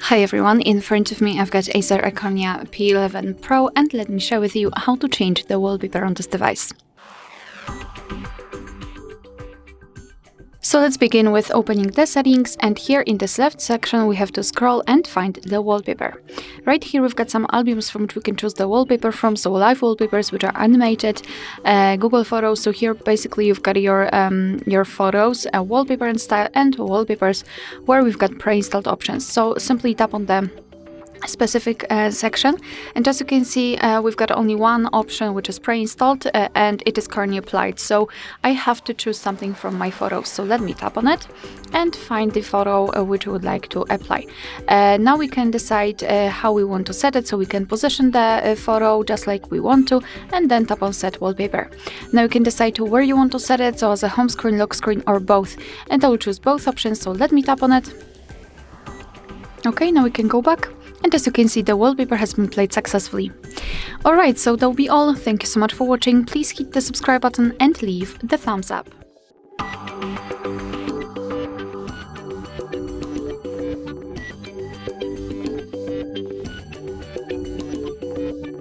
Hi everyone, in front of me I've got ACER Iconia P11 Pro, and let me share with you how to change the wallpaper on this device. So let's begin with opening the settings, and here in this left section we have to scroll and find the wallpaper. Right here we've got some albums from which we can choose the wallpaper from, so live wallpapers which are animated, Google Photos, so here basically you've got your photos, wallpaper and style, and wallpapers where we've got pre-installed options. So simply tap on the specific section, and as you can see we've got only one option which is pre-installed and it is currently applied, so I have to choose something from my photos. So let me tap on it and find the photo which we would like to apply. Now we can decide how we want to set it, so we can position the photo just like we want to, and then tap on set wallpaper. Now you can decide to where you want to set it, so as a home screen, lock screen, or both, and I will choose both options, so let me tap on it. Okay, now we can go back. And as you can see, the wallpaper has been played successfully. Alright, so that will be all. Thank you so much for watching. Please hit the subscribe button and leave the thumbs up.